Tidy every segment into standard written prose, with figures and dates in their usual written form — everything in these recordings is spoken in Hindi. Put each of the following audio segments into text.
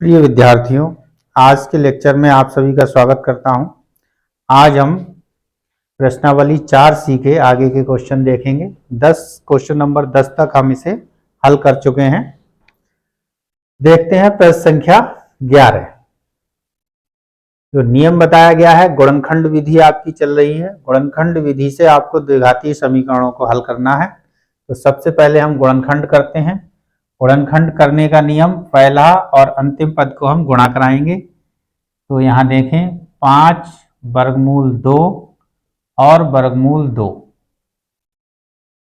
प्रिय विद्यार्थियों, आज के लेक्चर में आप सभी का स्वागत करता हूं। आज हम प्रश्नावली 4C के आगे के क्वेश्चन देखेंगे। 10 क्वेश्चन नंबर 10 तक हम इसे हल कर चुके हैं। देखते हैं प्रश्न संख्या 11। जो नियम बताया गया है, गुणनखंड विधि आपकी चल रही है। गुणनखंड विधि से आपको द्विघातीय समीकरणों को हल करना है। तो सबसे पहले हम गुणनखंड करते हैं। गुणनखंड करने का नियम, पहला और अंतिम पद को हम गुणा कराएंगे। तो यहाँ देखें, 5 वर्गमूल 2 और वर्गमूल 2,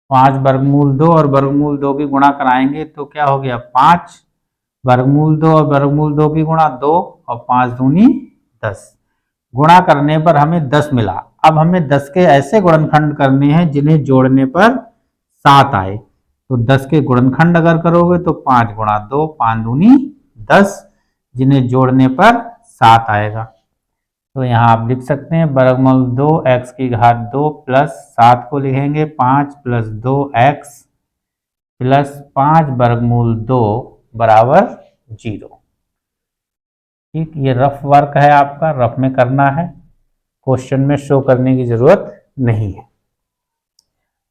5 वर्गमूल 2 और वर्गमूल 2 की गुणा कराएंगे तो क्या हो गया, 5 वर्गमूल 2 और वर्गमूल 2 की गुणा 2 और 5 दूनी 10। गुणा करने पर हमें 10 मिला। अब हमें 10 के ऐसे गुणनखंड करने हैं जिन्हें जोड़ने पर 7 आए। तो 10 के गुणनखंड अगर करोगे तो 5 गुणा 2, 5 दूनी 10, जिन्हें जोड़ने पर 7 आएगा। तो यहाँ आप लिख सकते हैं वर्गमूल 2 x की घात 2 प्लस 7 को लिखेंगे 5 प्लस 2x प्लस 5 वर्गमूल 2 बराबर 0। ठीक, ये रफ वर्क है आपका, रफ में करना है, क्वेश्चन में शो करने की जरूरत नहीं है।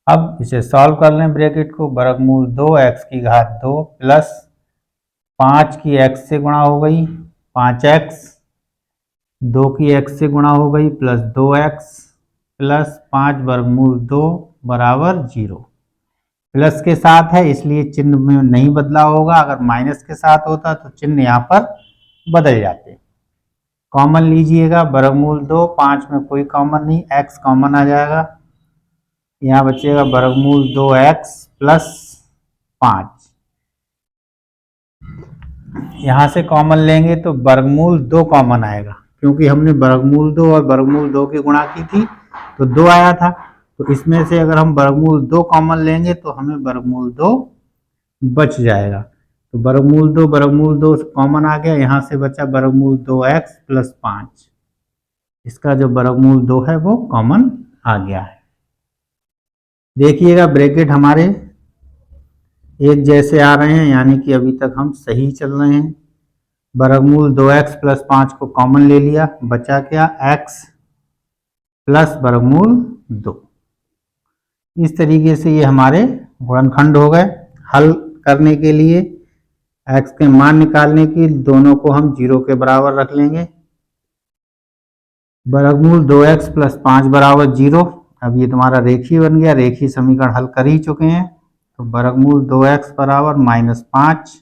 अब इसे सॉल्व कर लें ब्रैकेट को। वर्गमूल 2x की घात 2 प्लस 5 की x से गुणा हो गई 5x, 2 की x से गुणा हो गई प्लस 2x प्लस 5 वर्गमूल 2 बराबर 0। प्लस के साथ है इसलिए चिन्ह में नहीं बदला होगा। अगर माइनस के साथ होता तो चिन्ह यहाँ पर बदल जाते। कॉमन लीजिएगा, वर्गमूल 2, 5 में कोई कॉमन नहीं, x कॉमन आ जाएगा। यहाँ बचेगा वर्गमूल 2x प्लस 5। यहाँ से कॉमन लेंगे तो वर्गमूल 2 कॉमन आएगा, क्योंकि हमने वर्गमूल 2 और वर्गमूल 2 की गुणा की थी तो 2 आया था। तो इसमें से अगर हम वर्गमूल 2 कॉमन लेंगे तो हमें वर्गमूल 2 बच जाएगा। तो वर्गमूल 2 कॉमन आ गया, यहाँ से बचा वर्गमूल 2x प्लस 5। इसका जो वर्गमूल 2 है वो कॉमन आ गया है। देखिएगा ब्रैकेट हमारे एक जैसे आ रहे हैं, यानी कि अभी तक हम सही चल रहे हैं। वर्गमूल 2x प्लस 5 को कॉमन ले लिया, बचा क्या, x प्लस वर्गमूल 2। इस तरीके से ये हमारे गुणनखंड हो गए। हल करने के लिए x के मान निकालने की दोनों को हम 0 के बराबर रख लेंगे। वर्गमूल 2x प्लस 5 बराबर 0। अब ये तुम्हारा रेखीय बन गया, रेखीय समीकरण हल कर ही चुके हैं। तो वर्गमूल 2x बराबर -5,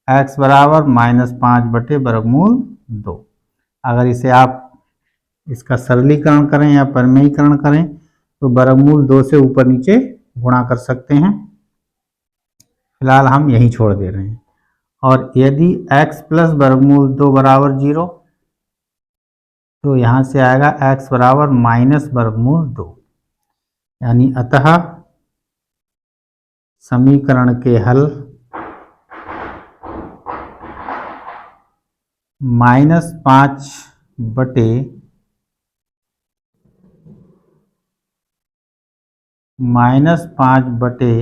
x बराबर -5 बटे वर्गमूल 2। अगर इसे आप इसका सरलीकरण करें या परिमेयीकरण करें तो वर्गमूल 2 से ऊपर नीचे गुणा कर सकते हैं। फिलहाल हम यही छोड़ दे रहे हैं। और यदि x प्लस वर्गमूल 2 बराबर 0 तो यहाँ से आएगा x बराबर माइनस वर्गमूल 2। यानी अतः समीकरण के हल -5 बटे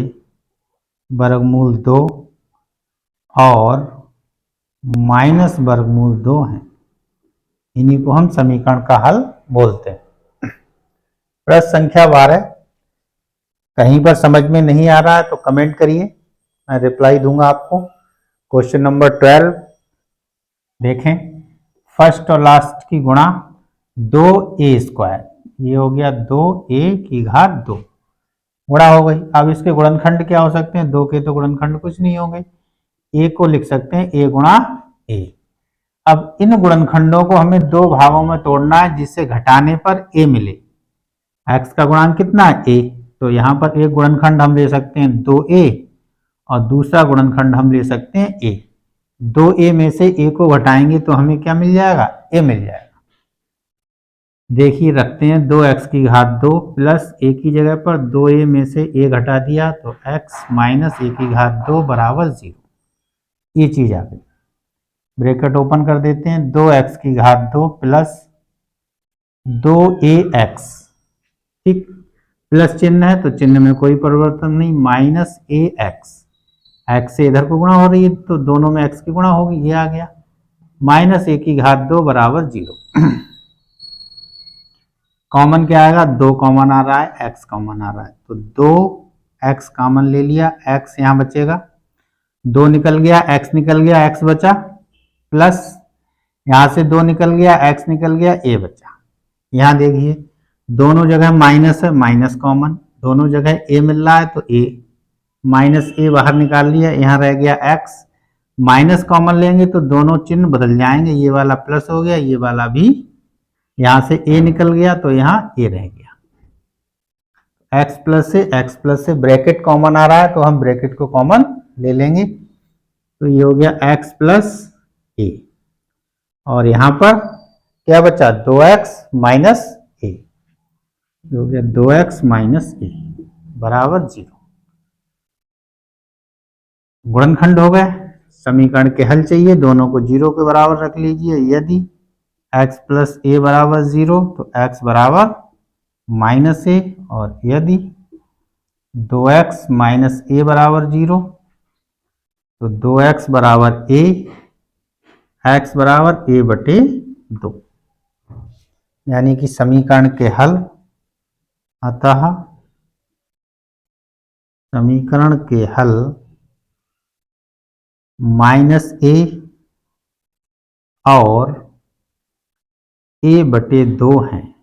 वर्गमूल 2 और माइनस वर्गमूल 2 हैं। इन्हीं को हम समीकरण का हल बोलते हैं। प्रश्न संख्या 12। कहीं पर समझ में नहीं आ रहा है तो कमेंट करिए, मैं रिप्लाई दूंगा आपको। क्वेश्चन नंबर 12 देखें, फर्स्ट और लास्ट की गुणा 2a², ये हो गया 2a की घात 2 गुणा हो गई। अब इसके गुणनखंड क्या हो सकते हैं, 2 के तो गुणनखंड कुछ नहीं होंगे। a को लिख सकते हैं a गुणा a। अब इन गुणनखंडों को हमें 2 भागों में तोड़ना है जिससे घटाने पर a मिले। x का गुणांक कितना है, a, तो यहाँ पर एक गुणनखंड हम ले सकते हैं 2a और दूसरा गुणनखंड हम ले सकते हैं a। 2a में से a को घटाएंगे तो हमें क्या मिल जाएगा, a मिल जाएगा। देखिए रखते हैं 2x की घात 2 प्लस a की जगह पर 2a में से a घटा दिया तो x माइनस a की घात 2 बराबर 0। ये चीज आ गई। ब्रैकेट ओपन कर देते हैं, 2x की घात 2 प्लस 2ax। ठीक, प्लस चिन्ह है तो चिन्ह में कोई परिवर्तन नहीं, माइनस ax। x से इधर को गुणा हो रही है तो दोनों में x की गुणा होगी, ये आ गया। माइनस ए की घात 2 बराबर 0। कॉमन क्या आएगा, 2 कॉमन आ रहा है, x कॉमन आ रहा है, तो 2x कॉमन ले लिया, x यहाँ बचेगा, 2 निकल गया, x निकल गया, x बचा, प्लस यहाँ से 2 निकल गया, x निकल गया, a बचा। यहाँ देखिए दोनों जगह माइनस है, माइनस कॉमन, दोनों जगह a मिल रहा है तो a, माइनस a बाहर निकाल लिया, यहाँ रह गया x, माइनस कॉमन लेंगे तो दोनों चिन्ह बदल जाएंगे, ये वाला प्लस हो गया, ये वाला भी, यहाँ से a निकल गया तो यहाँ a रह गया। x प्लस से ब्रैकेट कॉमन आ रहा है तो हम ब्रैकेट को कॉमन ले लेंगे, तो ये हो गया x प्लस a, और यहाँ पर क्या बचा, 2x माइनस a, हो गया 2x माइनस a बराबर 0। गुणनखंड हो गए। समीकरण के हल चाहिए, दोनों को 0 के बराबर रख लीजिए। यदि x प्लस a बराबर 0 तो x बराबर माइनस a, और यदि 2x माइनस a बराबर 0 तो 2x बराबर a, x बराबर a बटे 2, यानी कि समीकरण के हल, अतः समीकरण के हल माइनस a और a बटे 2 हैं,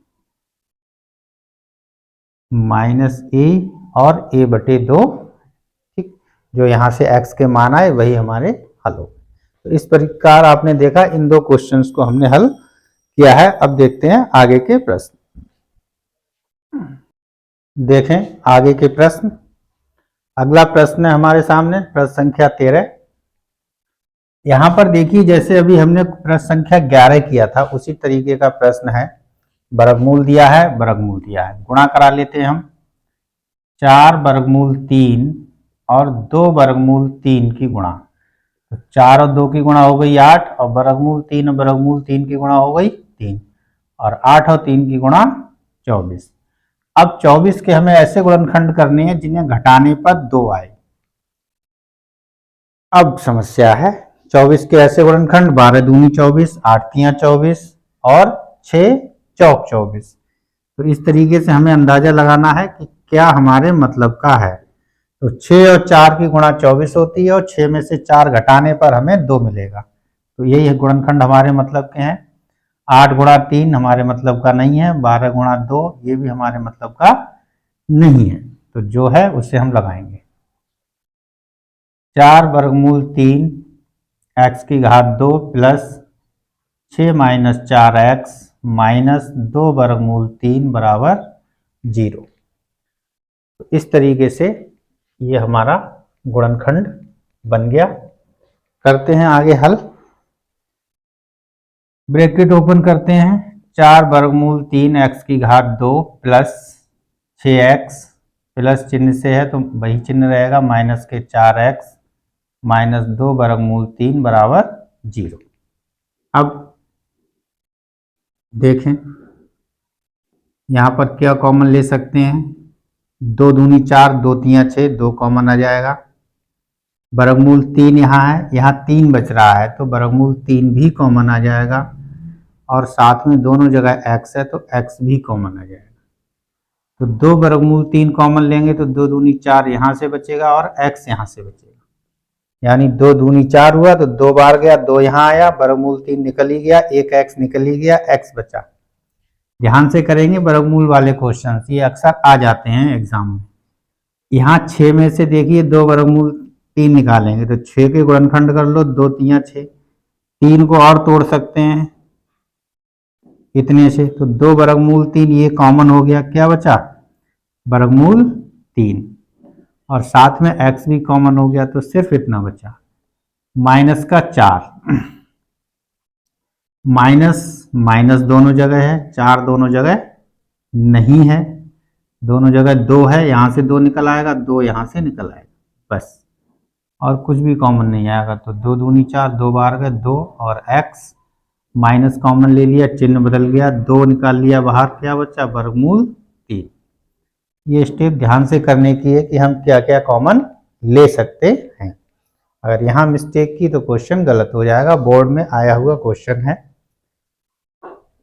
माइनस a और a बटे 2, ठीक, जो यहाँ से x के मान आए वही हमारे हल हो। तो इस प्रकार आपने देखा इन दो क्वेश्चंस को हमने हल किया है। अब देखते हैं आगे के प्रश्न। देखें आगे के प्रश्न। अगला प्रश्न है हमारे सामने प्रश्न संख्या 13। यहां पर देखिए जैसे अभी हमने प्रश्न संख्या 11 किया था उसी तरीके का प्रश्न है। वर्गमूल दिया है, वर्गमूल दिया है, गुणा करा लेते हैं हम। 4 वर्गमूल 3 और 2 वर्गमूल 3 की गुणा, तो 4 और 2 की गुणा हो गई 8, और वर्गमूल 3 और वर्गमूल 3 की गुणा हो गई 3, और 8 और 3 की गुणा 24। अब 24 के हमें ऐसे गुणनखंड करने हैं जिन्हें घटाने पर 2 आए। अब समस्या है 24 के ऐसे गुणनखंड, 12 दूनी 24, 8 तियां 24 और 6 चौक 24। तो इस तरीके से हमें अंदाजा लगाना है कि क्या हमारे मतलब का है। तो 6 और 4 की गुणा 24 होती है, और 6 में से 4 घटाने पर हमें 2 मिलेगा। तो यही गुणनखंड हमारे मतलब के हैं। 8 गुणा 3 हमारे मतलब का नहीं है, 12 गुणा 2 ये भी हमारे मतलब का नहीं है। तो जो है उसे हम लगाएंगे। 4 वर्गमूल 3 x की घात 2 प्लस 6 माइनस 4x माइनस 2 वर्गमूल 3 बराबर 0। तो इस तरीके से ये हमारा गुणनखंड बन गया। करते हैं आगे हल। ब्रैकेट ओपन करते हैं। 4 वर्गमूल 3 x की घात 2 प्लस 6x, प्लस चिन्ह से है तो वही चिन्ह रहेगा, माइनस के 4x माइनस 2 वर्गमूल 3 बराबर 0। अब देखें यहाँ पर क्या कॉमन ले सकते हैं। 2 दूनी 4, 2 तियां 6, 2 कॉमन आ जाएगा। वर्गमूल 3 यहाँ है, यहाँ 3 बच रहा है तो वर्गमूल 3 भी कॉमन आ जाएगा, और साथ में दोनों जगह x है तो x भी कॉमन आ जाएगा। तो 2 वर्गमूल 3 कॉमन लेंगे तो 2 दूनी 4 यहाँ से बचेगा और x यहाँ से बचेगा, यानी 2 दूनी 4 हुआ तो 2 बार गया, 2 यहाँ आया, वर्गमूल 3 निकल ही गया, एक x निकल ही गया, x बचा। ध्यान से करेंगे वर्गमूल वाले क्वेश्चन, ये अक्सर आ जाते हैं एग्जाम में। यहाँ 6 में से देखिए 2 वर्गमूल 3 निकालेंगे तो 6 के गुणनखंड कर लो, 2 तियां 6, 3 को और तोड़ सकते हैं इतने से, तो 2 वर्गमूल 3 ये कॉमन हो गया, क्या बचा वर्गमूल 3, और साथ में x भी कॉमन हो गया तो सिर्फ इतना बचा, माइनस का 4। माइनस माइनस दोनों जगह है, 4 दोनों जगह नहीं है, दोनों जगह 2 है, यहाँ से 2 निकल आएगा, 2 यहाँ से निकल आएगा बस, और कुछ भी कॉमन नहीं आएगा। तो 2 दूनी 4, 2 बार गए 2, और x माइनस कॉमन ले लिया, चिन्ह बदल गया, 2 निकाल लिया बाहर, क्या बचा वर्गमूल 3। ये स्टेप ध्यान से करने की है कि हम क्या क्या कॉमन ले सकते हैं। अगर यहाँ मिस्टेक की तो क्वेश्चन गलत हो जाएगा। बोर्ड में आया हुआ क्वेश्चन है।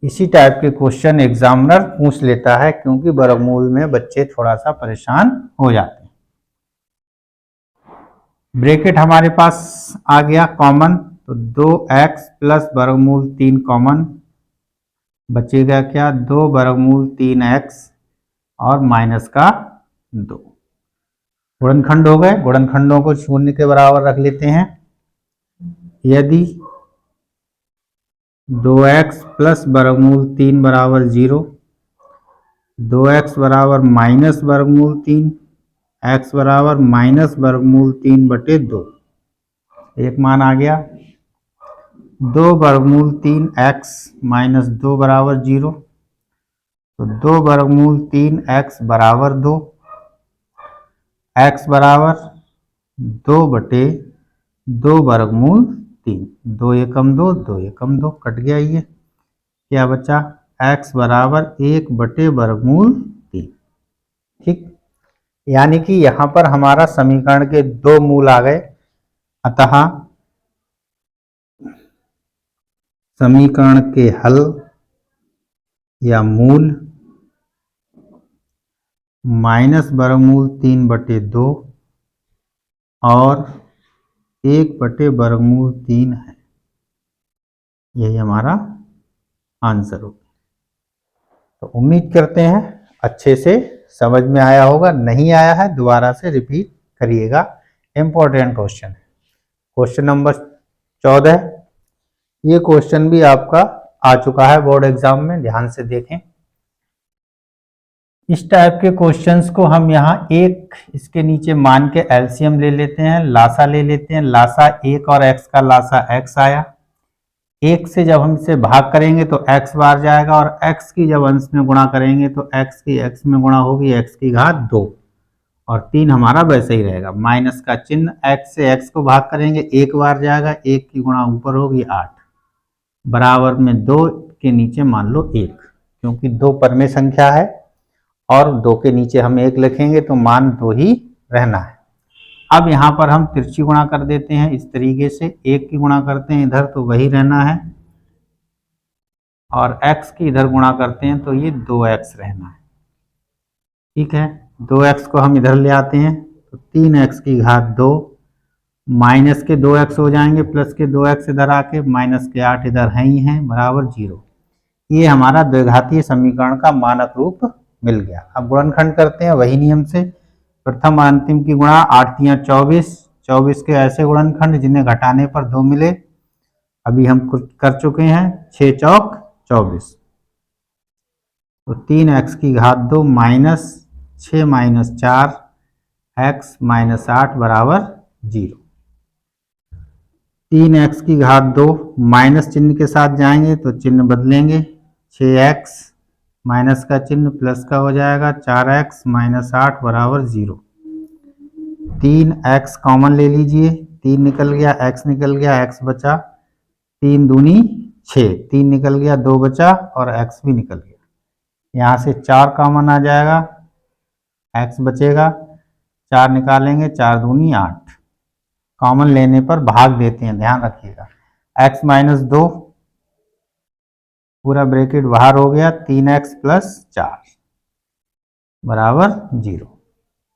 इसी टाइप के क्वेश्चन एग्जामिनर पूछ लेता है, क्योंकि वर्गमूल में बच्चे थोड़ा सा परेशान हो जाते हैं। ब्रैकेट हमारे पास आ गया कॉमन, तो 2x प्लस वर्गमूल 3 कॉमन, बचेगा क्या 2 वर्गमूल 3x और माइनस का 2। गुणनखंड हो गए। गुणनखंडों को शून्य के बराबर रख लेते हैं। यदि 2x प्लस वर्गमूल 3 बराबर 0, 2x बराबर माइनस वर्गमूल 3, x बराबर माइनस वर्गमूल 3 बटे 2, एक मान आ गया। 2 वर्गमूल 3 x माइनस 2 बराबर 0, तो 2 वर्गमूल 3 x बराबर 2, x बराबर 2 बटे 2 वर्गमूल 3, 2 एकम 2, 2 एकम 2 कट गया। ये क्या बचा, x बराबर 1 बटे वर्गमूल 3। ठीक, यानी कि यहाँ पर हमारा समीकरण के 2 मूल आ गए। अतः समीकरण के हल या मूल माइनस वर्गमूल 3 बटे 2 और 1 बटे वर्गमूल 3 है। यही हमारा आंसर होगा। तो उम्मीद करते हैं अच्छे से समझ में आया होगा। नहीं आया है दोबारा से रिपीट करिएगा। इंपॉर्टेंट क्वेश्चन है। क्वेश्चन नंबर 14, ये क्वेश्चन भी आपका आ चुका है बोर्ड एग्जाम में, ध्यान से देखें। इस टाइप के क्वेश्चंस को हम यहाँ एक इसके नीचे मान के एलसीएम ले लेते हैं, लासा ले लेते हैं। लासा 1 और x का लासा x आया। 1 से जब हम इसे भाग करेंगे तो x बार जाएगा, और x की जब अंश में गुणा करेंगे तो x की x में गुणा होगी, x की घात 2, और 3 हमारा वैसे ही रहेगा। माइनस का चिन्ह, x से x को भाग करेंगे 1 बार जाएगा, 1 की गुणा ऊपर होगी 8, बराबर में 2 के नीचे मान लो 1, क्योंकि 2 परमेय संख्या है और 2 के नीचे हम 1 लिखेंगे तो मान 2 ही रहना है। अब यहाँ पर हम तिरछी गुणा कर देते हैं इस तरीके से, 1 की गुणा करते हैं इधर तो वही रहना है, और x की इधर गुणा करते हैं तो ये 2x रहना है। ठीक है, 2x को हम इधर ले आते हैं तो 3x की घात 2, माइनस के 2x हो जाएंगे, प्लस के 2x इधर आके, माइनस के 8 इधर है ही हैं, बराबर 0। ये हमारा द्विघातीय समीकरण का मानक रूप मिल गया। अब गुणनखंड करते हैं वही नियम से। प्रथम अंतिम की गुणा, 8 तियां 24, 24 के ऐसे गुणनखंड जिन्हें घटाने पर 2 मिले, अभी हम कुछ कर चुके हैं। 6 चौक 24, तो 3x की घात 2 माइनस 6 माइनस 4 x माइनस 8 बराबर 0। 3x की घात 2 माइनस चिन्ह के साथ जाएंगे तो चिन्ह बदलेंगे, 6x माइनस का चिन्ह प्लस का हो जाएगा, 4x माइनस 8 बराबर 0। 3x कॉमन ले लीजिए, 3 निकल गया, x निकल गया, x बचा, 3 दूनी 6, 3 निकल गया, 2 बचा और x भी निकल गया। यहाँ से 4 कॉमन आ जाएगा, x बचेगा, 4 निकालेंगे, 4 दूनी 8, कॉमन लेने पर भाग देते हैं, ध्यान रखिएगा। x माइनस 2 पूरा ब्रैकेट बाहर हो गया, 3x प्लस 4 बराबर 0।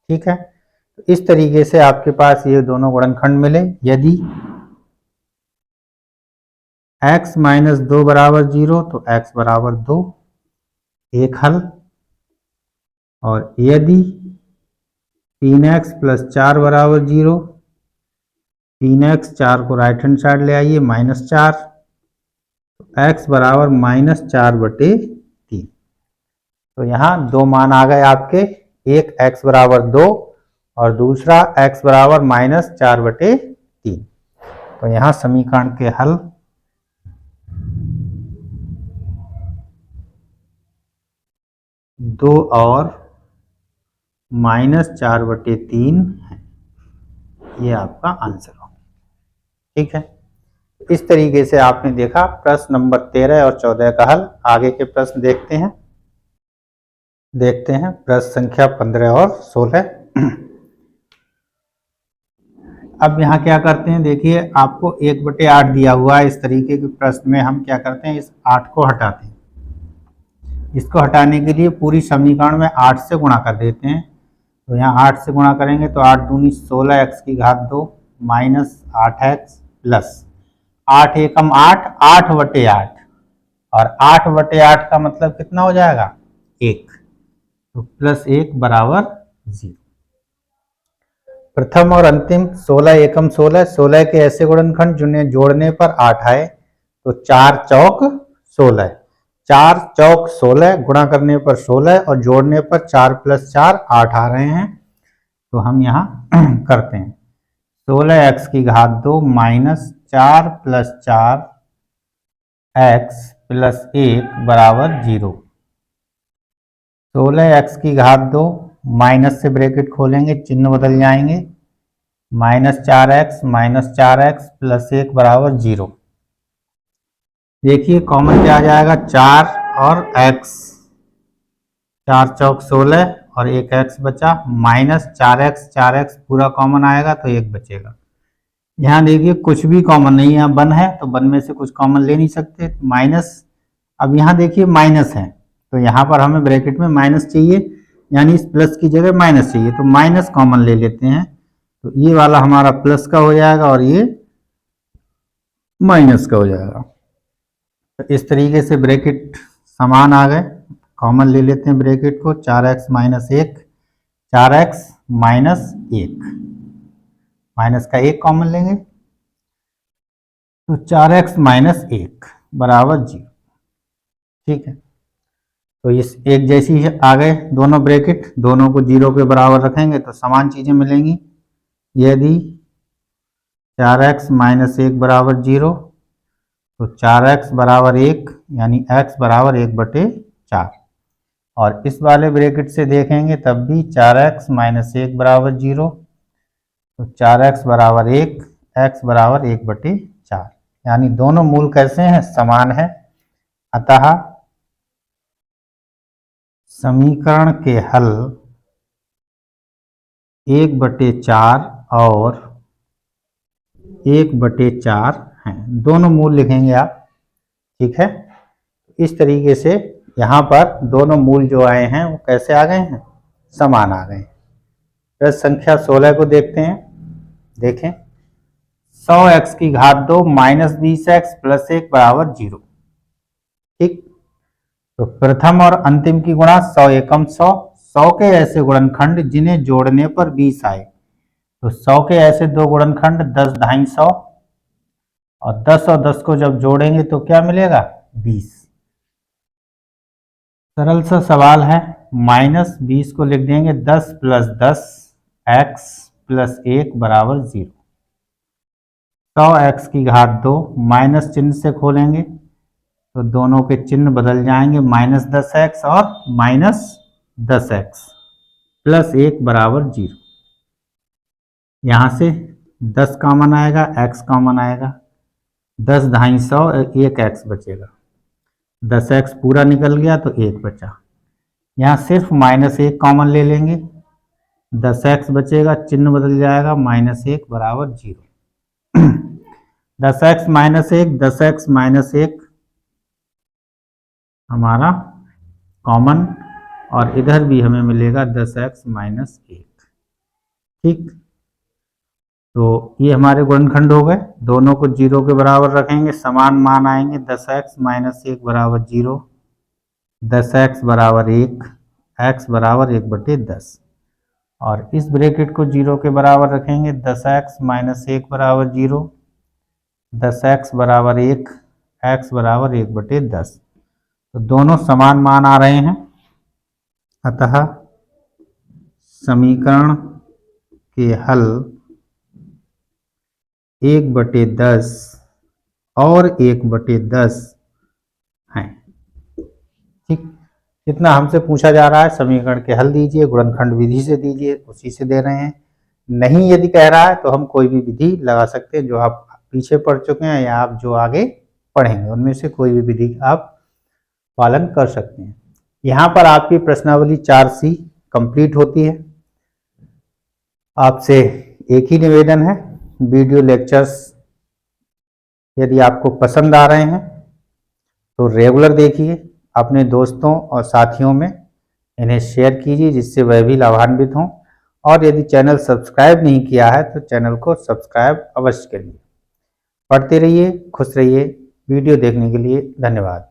ठीक है, तो इस तरीके से आपके पास ये दोनों गुणनखंड मिले। यदि x माइनस 2 बराबर 0 तो x बराबर 2, एक हल। और यदि 3x प्लस 4 बराबर 0, 3x 4 को राइट हैंड साइड ले आइए, माइनस 4, x बराबर माइनस 4 बटे 3। तो यहाँ 2 मान आ गए आपके, एक x बराबर 2 और दूसरा x बराबर माइनस 4 बटे 3। तो यहाँ समीकरण के हल दो और माइनस 4 बटे 3 है। ये आपका आंसर होगा। ठीक है, इस तरीके से आपने देखा प्रश्न नंबर 13 और 14 का हल। आगे के प्रश्न देखते हैं प्रश्न संख्या 15 और 16। अब यहाँ क्या करते हैं, देखिए आपको 1/8 दिया हुआ है। इस तरीके के प्रश्न में हम क्या करते हैं, इस 8 को हटाते हैं। इसको हटाने के लिए पूरी समीकरण में 8 से गुणा कर देते हैं। तो यहाँ 8 से गुणा करेंगे तो 8 दूनी 16 x की घात 2 माइनस 8x प्लस 8 एकम 8, 8/8 और 8/8 का मतलब कितना हो जाएगा, 1। तो प्लस 1 बराबर 0। प्रथम और अंतिम 16 एकम 16, 16 के ऐसे गुणनखंड जिन्हें जोड़ने पर 8 आए। तो 4 चौक 16, 4 चौक 16 गुणा करने पर 16 और जोड़ने पर 4 + 4 8 आ रहे हैं। तो हम यहाँ करते हैं 16x की घात 2 माइनस 4 + 4x प्लस 1 बराबर 0। 16x की घात 2 माइनस से ब्रैकेट खोलेंगे, चिन्ह बदल जाएंगे, -4x प्लस 1 बराबर 0। देखिए कॉमन क्या आ जाएगा, 4 और x, 4 चौक 16 और 1 x बचा, -4x, 4x पूरा कॉमन आएगा तो 1 बचेगा। यहाँ देखिए कुछ भी कॉमन नहीं है, यहाँ 1 है तो 1 में से कुछ कॉमन ले नहीं सकते, माइनस। अब यहाँ देखिए माइनस है तो यहाँ पर हमें ब्रैकेट में माइनस चाहिए, यानी इस प्लस की जगह माइनस चाहिए, तो माइनस कॉमन ले लेते हैं। तो ये वाला हमारा प्लस का हो जाएगा और ये माइनस का हो जाएगा। तो इस तरीके से ब्रैकेट समान आ गए। कॉमन ले लेते हैं ब्रैकेट को, 4x - 1, 4x - 1, माइनस का 1 कॉमन लेंगे तो 4x - 1 बराबर 0। ठीक है, तो इस एक जैसी है आ गए दोनों ब्रैकेट, दोनों को 0 के बराबर रखेंगे तो समान चीजें मिलेंगी। यदि 4x - 1 बराबर 0 तो 4x बराबर 1, यानी x बराबर 1/4। और इस वाले ब्रैकेट से देखेंगे तब भी 4x - 1 बराबर 0 तो 4x बराबर 1, x बराबर 1/4, यानी दोनों मूल कैसे हैं, समान है। अतः समीकरण के हल 1/4 और 1/4 हैं। दोनों मूल लिखेंगे आप, ठीक है। इस तरीके से यहाँ पर दोनों मूल जो आए हैं वो कैसे आ गए हैं, समान आ गए। प्रश्न संख्या 16 को देखते हैं। देखें 100x की घात 2 माइनस 20x प्लस 1 बराबर 0। ठीक, तो प्रथम और अंतिम की गुणा 100 एकम 100, 100 के ऐसे गुणनखंड जिन्हें जोड़ने पर 20 आए। तो 100 के ऐसे दो गुणनखंड 10 ढाई 100 और 10 और 10 को जब जोड़ेंगे तो क्या मिलेगा, 20। सरल सा सवाल है, -20 को लिख देंगे 10 + 10 x प्लस 1 बराबर 0। 100x की घात 2 माइनस चिन्ह से खोलेंगे तो दोनों के चिन्ह बदल जाएंगे, -10x और -10x प्लस 1 बराबर 0। यहाँ से 10 कॉमन आएगा, x कॉमन आएगा, 10 ढाई 100, 1x बचेगा, 10x पूरा निकल गया तो 1 बचा। यहाँ सिर्फ -1 कॉमन ले लेंगे, 10x बचेगा, चिन्ह बदल जाएगा, -1 बराबर 0। 10x - 1, 10x - 1 हमारा कॉमन और इधर भी हमें मिलेगा 10x - 1। ठीक, तो ये हमारे गुणनखंड हो गए। दोनों को 0 के बराबर रखेंगे, समान मान आएंगे, 10x - 1 बराबर 0, 10x बराबर 1, x बराबर 1/10। और इस ब्रैकेट को 0 के बराबर रखेंगे, 10x - 1 बराबर 0, 10x बराबर 1, x बराबर 1/10। तो दोनों समान मान आ रहे हैं। अतः समीकरण के हल 1/10 और 1/10 हैं। ठीक, जितना हमसे पूछा जा रहा है समीकरण के हल दीजिए, गुणनखंड विधि से दीजिए, उसी से दे रहे हैं। नहीं यदि कह रहा है तो हम कोई भी विधि लगा सकते हैं जो आप पीछे पढ़ चुके हैं या आप जो आगे पढ़ेंगे, उनमें से कोई भी विधि आप पालन कर सकते हैं। यहाँ पर आपकी प्रश्नावली 4C कंप्लीट होती है। आपसे एक ही निवेदन है, वीडियो लेक्चर्स यदि आपको पसंद आ रहे हैं तो रेगुलर देखिए, अपने दोस्तों और साथियों में इन्हें शेयर कीजिए जिससे वह भी लाभान्वित हों। और यदि चैनल सब्सक्राइब नहीं किया है तो चैनल को सब्सक्राइब अवश्य करिए। पढ़ते रहिए, खुश रहिए। वीडियो देखने के लिए धन्यवाद।